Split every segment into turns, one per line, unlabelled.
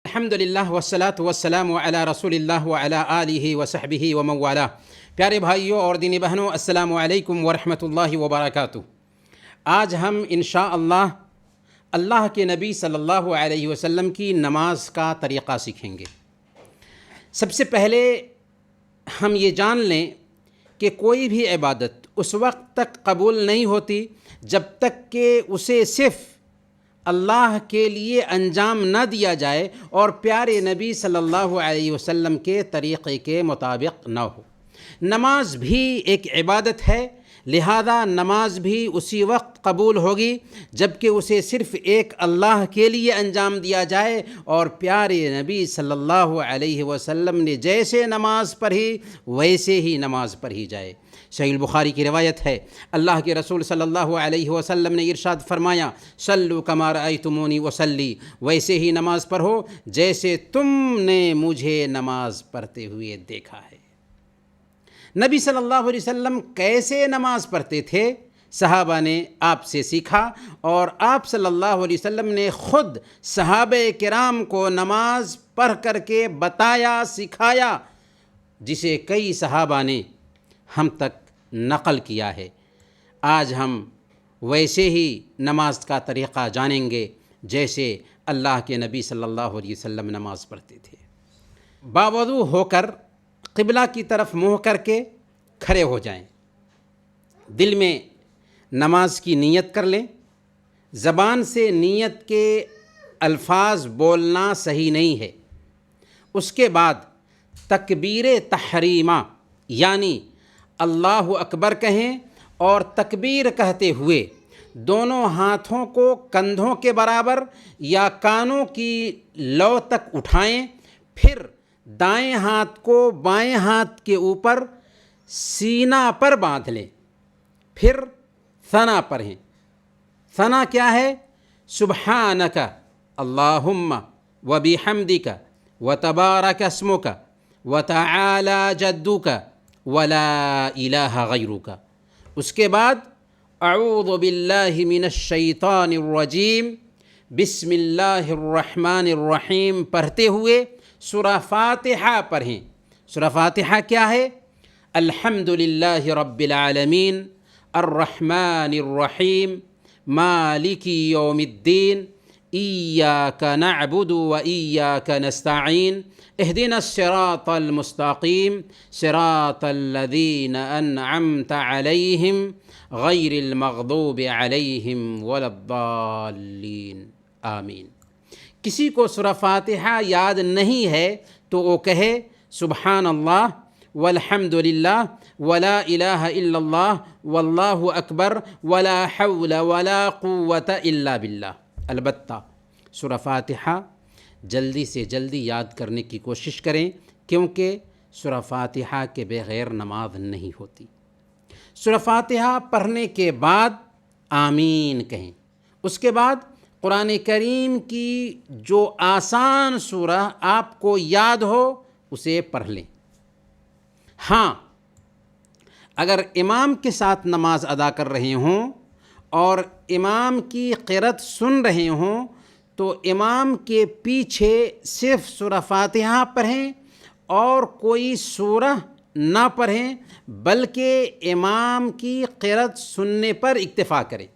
الحمدللہ والصلاۃ والسلام علی رسول اللہ وعلی آلہ وصحبہ ومن والہ۔ پیارے بھائیوں اور دینی بہنوں، السلام علیکم ورحمۃ اللہ وبرکاتہ۔ آج ہم انشاءاللہ اللہ کے نبی صلی اللہ علیہ وسلم کی نماز کا طریقہ سیکھیں گے۔ سب سے پہلے ہم یہ جان لیں کہ کوئی بھی عبادت اس وقت تک قبول نہیں ہوتی جب تک کہ اسے صرف اللہ کے لیے انجام نہ دیا جائے اور پیارے نبی صلی اللہ علیہ وسلم کے طریقے کے مطابق نہ ہو۔ نماز بھی ایک عبادت ہے، لہذا نماز بھی اسی وقت قبول ہوگی جب کہ اسے صرف ایک اللہ کے لیے انجام دیا جائے اور پیارے نبی صلی اللہ علیہ وسلم نے جیسے نماز پڑھی ویسے ہی نماز پڑھی جائے۔ صحیح بخاری کی روایت ہے، اللہ کے رسول صلی اللہ علیہ وسلم نے ارشاد فرمایا، صلوا کما رأیتمونی اصلی، ویسے ہی نماز پڑھو جیسے تم نے مجھے نماز پڑھتے ہوئے دیکھا ہے۔ نبی صلی اللہ علیہ وسلم کیسے نماز پڑھتے تھے؟ صحابہ نے آپ سے سیکھا اور آپ صلی اللہ علیہ وسلم نے خود صحابہ کرام کو نماز پڑھ کر کے بتایا، سکھایا، جسے کئی صحابہ نے ہم تک نقل کیا ہے۔ آج ہم ویسے ہی نماز کا طریقہ جانیں گے جیسے اللہ کے نبی صلی اللہ علیہ وسلم نماز پڑھتے تھے۔ باوضو ہو کر قبلہ کی طرف منہ کر کے کھڑے ہو جائیں، دل میں نماز کی نیت کر لیں۔ زبان سے نیت کے الفاظ بولنا صحیح نہیں ہے۔ اس کے بعد تکبیر تحریمہ یعنی اللہ اکبر کہیں اور تکبیر کہتے ہوئے دونوں ہاتھوں کو کندھوں کے برابر یا کانوں کی لو تک اٹھائیں، پھر دائیں ہاتھ کو بائیں ہاتھ کے اوپر سینہ پر باندھ لیں، پھر ثنا پڑھیں۔ ثنا کیا ہے؟ سبحانک اللہم وبحمدک وتبارک اسمک وتعالی جدک ولا الہ غیرک۔ اس کے بعد اعوذ باللہ من الشیطان الرجیم، بسم اللہ الرحمن الرحیم پڑھتے ہوئے سورہ فاتحہ پڑھیں۔ سورہ فاتحہ کیا ہے؟ الحمدللہ رب العالمین الرحمن الرحیم مالک یوم الدین ایاک نعبد و ایاک نستعین اہدنا الصراط المستقیم صراط الذین انعمت علیہم غیر المغضوب علیہم ولا الضالین آمین۔ کسی کو سورہ فاتحہ یاد نہیں ہے تو وہ کہے سبحان اللہ والحمد للہ ولا الہ الا اللہ واللہ اکبر ولا حول ولا قوة الا باللہ۔ البتہ سورہ فاتحہ جلدی سے جلدی یاد کرنے کی کوشش کریں، کیونکہ سورہ فاتحہ کے بغیر نماز نہیں ہوتی۔ سورہ فاتحہ پڑھنے کے بعد آمین کہیں۔ اس کے بعد قرآن کریم کی جو آسان سورہ آپ کو یاد ہو اسے پڑھ لیں۔ ہاں، اگر امام کے ساتھ نماز ادا کر رہے ہوں اور امام کی قرأت سن رہے ہوں تو امام کے پیچھے صرف سورہ فاتحہ پڑھیں اور کوئی سورہ نہ پڑھیں، بلکہ امام کی قرأت سننے پر اکتفا کریں۔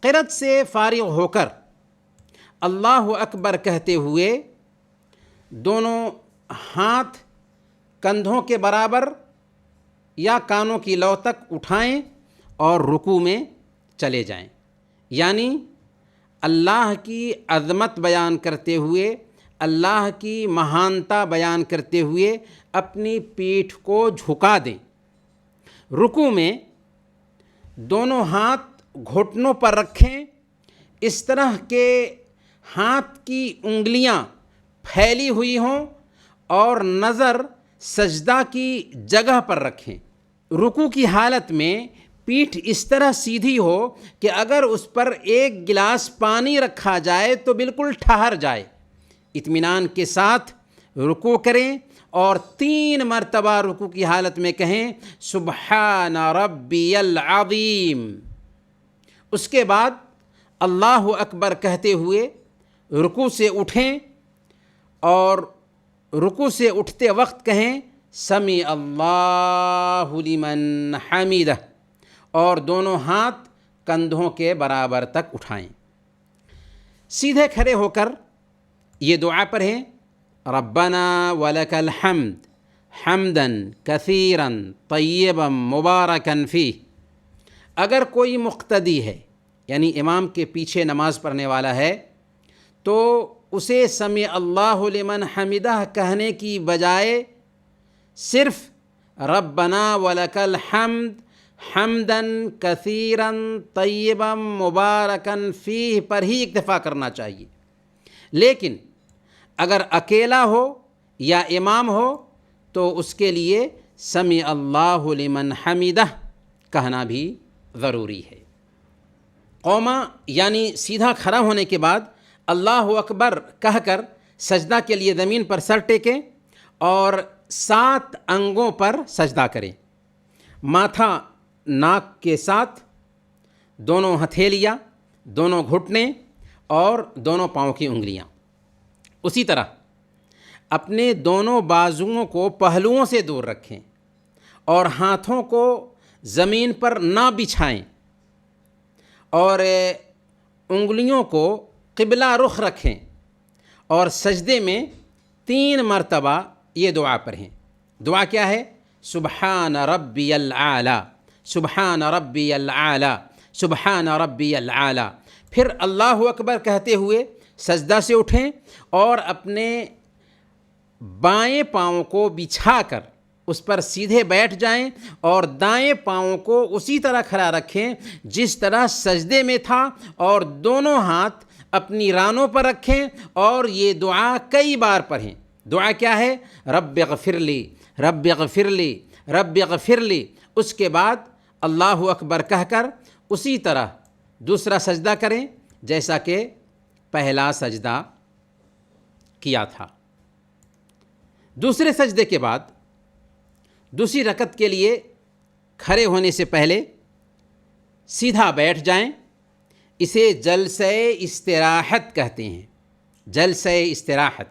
قرأت سے فارغ ہو کر اللہ اکبر کہتے ہوئے دونوں ہاتھ کندھوں کے برابر یا کانوں کی لو تک اٹھائیں اور رکوع میں چلے جائیں، یعنی اللہ کی عظمت بیان کرتے ہوئے، اللہ کی مہانتا بیان کرتے ہوئے اپنی پیٹھ کو جھکا دیں۔ رکوع میں دونوں ہاتھ گھٹنوں پر رکھیں، اس طرح کے ہاتھ کی انگلیاں پھیلی ہوئی ہوں اور نظر سجدہ کی جگہ پر رکھیں۔ رکوع کی حالت میں پیٹھ اس طرح سیدھی ہو کہ اگر اس پر ایک گلاس پانی رکھا جائے تو بالکل ٹھہر جائے۔ اطمینان کے ساتھ رکوع کریں اور 3 مرتبہ رکوع کی حالت میں کہیں سبحان ربی العظیم۔ اس کے بعد اللہ اکبر کہتے ہوئے رکوع سے اٹھیں اور رکوع سے اٹھتے وقت کہیں سمیع اللہ لمن حمیدہ، اور دونوں ہاتھ کندھوں کے برابر تک اٹھائیں۔ سیدھے کھڑے ہو کر یہ دعا پڑھیں ربنا ولک الحمد حمدا کثیرا طیبا مبارکا فیہ۔ اگر کوئی مقتدی ہے یعنی امام کے پیچھے نماز پڑھنے والا ہے تو اسے سمیع اللہ لمن حمیدہ کہنے کی بجائے صرف ربنا ولک الحمد حمدا کثیرا طیبا مبارکا فیہ پر ہی اکتفا کرنا چاہیے۔ لیکن اگر اکیلا ہو یا امام ہو تو اس کے لیے سمیع اللہ لمن حمیدہ کہنا بھی ضروری ہے۔ قوما یعنی سیدھا کھڑا ہونے کے بعد اللہ اکبر کہہ کر سجدہ کے لیے زمین پر سر ٹیکیں اور 7 انگوں پر سجدہ کریں۔ ماتھا ناک کے ساتھ، دونوں ہتھیلیاں، دونوں گھٹنے اور دونوں پاؤں کی انگلیاں۔ اسی طرح اپنے دونوں بازوؤں کو پہلوؤں سے دور رکھیں اور ہاتھوں کو زمین پر نہ بچھائیں اور انگلیوں کو قبلہ رخ رکھیں اور سجدے میں 3 مرتبہ یہ دعا پڑھیں۔ دعا کیا ہے؟ سبحان ربی العالی، سبحان ربی العالی، سبحان ربی العالی۔ پھر اللہ اکبر کہتے ہوئے سجدہ سے اٹھیں اور اپنے بائیں پاؤں کو بچھا کر اس پر سیدھے بیٹھ جائیں اور دائیں پاؤں کو اسی طرح کھڑا رکھیں جس طرح سجدے میں تھا، اور دونوں ہاتھ اپنی رانوں پر رکھیں اور یہ دعا کئی بار پڑھیں۔ دعا کیا ہے؟ رب اغفر لی، رب اغفر لی، رب اغفر لی۔ اس کے بعد اللہ اکبر کہہ کر اسی طرح دوسرا سجدہ کریں جیسا کہ پہلا سجدہ کیا تھا۔ دوسرے سجدے کے بعد دوسری رکعت کے لیے کھڑے ہونے سے پہلے سیدھا بیٹھ جائیں۔ اسے جلسہ استراحت کہتے ہیں، جلسہ استراحت۔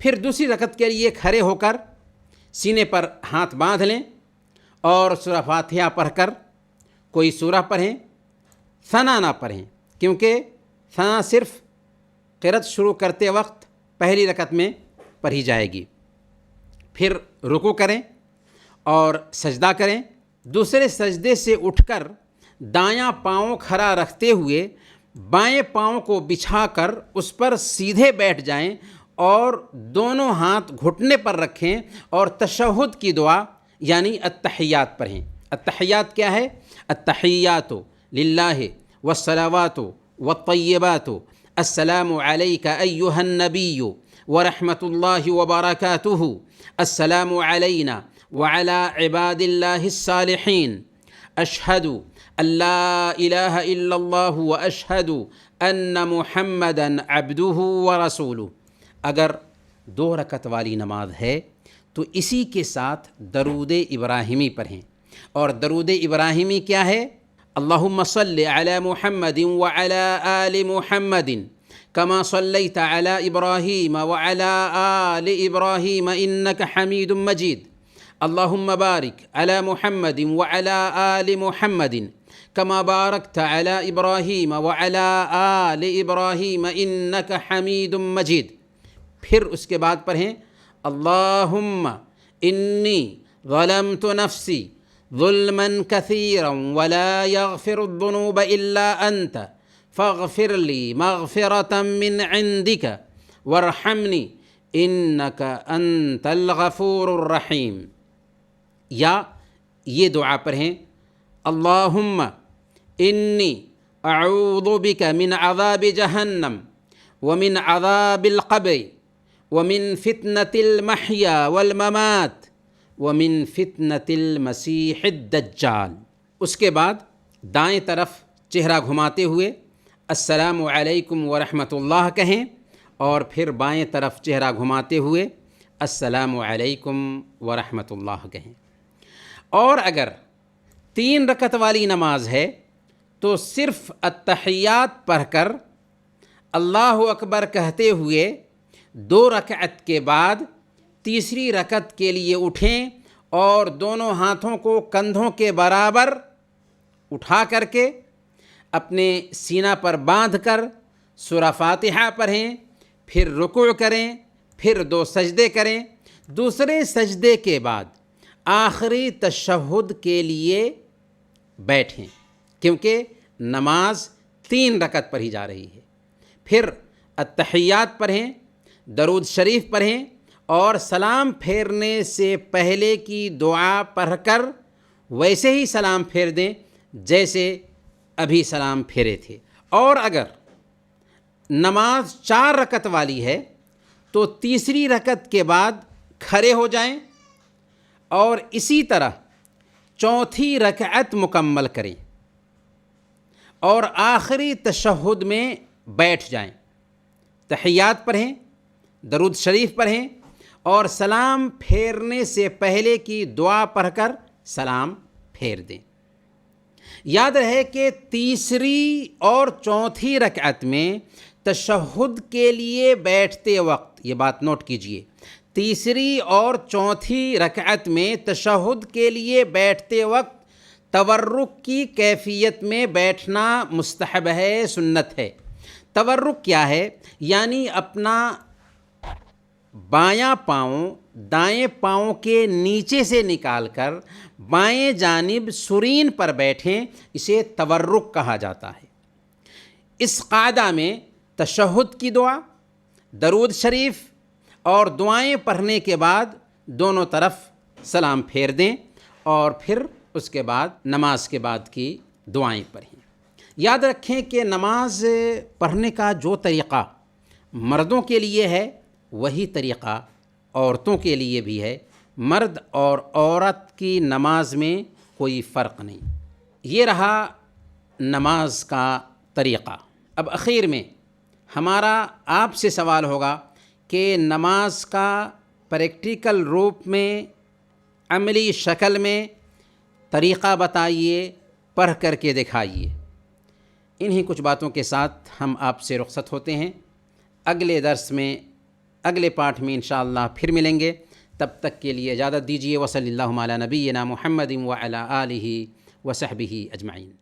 پھر دوسری رکعت کے لیے کھڑے ہو کر سینے پر ہاتھ باندھ لیں اور سورہ فاتحہ پڑھ کر کوئی سورہ پڑھیں، ثنا نہ پڑھیں، کیونکہ ثنا صرف قرأت شروع کرتے وقت پہلی رکعت میں پڑھی جائے گی۔ پھر رکوع کریں اور سجدہ کریں۔ دوسرے سجدے سے اٹھ کر دایاں پاؤں کھڑا رکھتے ہوئے بائیں پاؤں کو بچھا کر اس پر سیدھے بیٹھ جائیں اور دونوں ہاتھ گھٹنے پر رکھیں اور تشہد کی دعا یعنی التحیات پڑھیں۔ التحیات کیا ہے؟ التحیات للہ والصلوات والطیبات السلام علیک ایہا النبی ورحمۃ اللہ وبرکاتہ، السلام علینا وعلى عباد اللہ الصالحین، اشہد ان لا الہ الا اللہ واشہد ان محمدا عبدہ ورسولہ۔ اگر 2 رکعت والی نماز ہے تو اسی کے ساتھ درود ابراہیمی پڑھیں، اور درود ابراہیمی کیا ہے؟ اللہم صلی علی محمد وعلی آل محمد کما صلیت علی ابراہیم وعلی آل ابراہیم انک حمید مجید، اللہم بارک علی محمد وعلی آل محمد کما بارکت علی ابراہیم وعلی آل ابراہیم انک حمید مجید۔ پھر اس کے بعد پڑھیں اللہم انی ظلمت نفسی ظلما کثیرا ولا یغفر الذنوب الا انت فاغفر لی مغفرة من عندک وارحمنی انک انت الغفور الرحیم۔ یا یہ دعا پڑھیں اللہم انی اعوذ بک من عذاب جہنم ومن عذاب القبر ومن فتنة المحیا والممات ومن فتنة المسیح الدجال۔ اس کے بعد دائیں طرف چہرہ گھماتے ہوئے السلام علیکم ورحمۃ اللہ کہیں، اور پھر بائیں طرف چہرہ گھماتے ہوئے السلام علیکم ورحمۃ اللہ کہیں۔ اور اگر 3 رکعت والی نماز ہے تو صرف التحیات پڑھ کر اللہ اکبر کہتے ہوئے 2 رکعت کے بعد تیسری رکعت کے لیے اٹھیں اور دونوں ہاتھوں کو کندھوں کے برابر اٹھا کر کے اپنے سینہ پر باندھ کر سورہ فاتحہ پڑھیں، پھر رکوع کریں، پھر 2 سجدے کریں، دوسرے سجدے کے بعد آخری تشہد کے لیے بیٹھیں، کیونکہ نماز 3 رکعت پڑھی جا رہی ہے۔ پھر التحیات پڑھیں، درود شریف پڑھیں اور سلام پھیرنے سے پہلے کی دعا پڑھ کر ویسے ہی سلام پھیر دیں جیسے ابھی سلام پھیرے تھے۔ اور اگر نماز 4 رکعت والی ہے تو تیسری رکعت کے بعد کھڑے ہو جائیں اور اسی طرح چوتھی رکعت مکمل کریں اور آخری تشہد میں بیٹھ جائیں، تحیات پڑھیں، درود شریف پڑھیں اور سلام پھیرنے سے پہلے کی دعا پڑھ کر سلام پھیر دیں۔ یاد رہے کہ تیسری اور چوتھی رکعت میں تشہد کے لیے بیٹھتے وقت، یہ بات نوٹ کیجئے، تیسری اور چوتھی رکعت میں تشہد کے لیے بیٹھتے وقت تورک کی کیفیت میں بیٹھنا مستحب ہے، سنت ہے۔ تورک کیا ہے؟ یعنی اپنا بایاں پاؤں دائیں پاؤں کے نیچے سے نکال کر بائیں جانب سرین پر بیٹھیں، اسے تورک کہا جاتا ہے۔ اس قاعدہ میں تشہد کی دعا، درود شریف اور دعائیں پڑھنے کے بعد دونوں طرف سلام پھیر دیں اور پھر اس کے بعد نماز کے بعد کی دعائیں پڑھیں۔ یاد رکھیں کہ نماز پڑھنے کا جو طریقہ مردوں کے لیے ہے وہی طریقہ عورتوں کے لیے بھی ہے۔ مرد اور عورت کی نماز میں کوئی فرق نہیں۔ یہ رہا نماز کا طریقہ۔ اب اخیر میں ہمارا آپ سے سوال ہوگا کہ نماز کا پریکٹیکل روپ میں، عملی شکل میں طریقہ بتائیے، پڑھ کر کے دکھائیے۔ انہی کچھ باتوں کے ساتھ ہم آپ سے رخصت ہوتے ہیں۔ اگلے درس میں، اگلے پارٹ میں انشاءاللہ پھر ملیں گے۔ تب تک کے لیے اجازت دیجیے۔ وصلی اللہ علی نبینا محمد وعلی آلہ وصحبہ اجمعین۔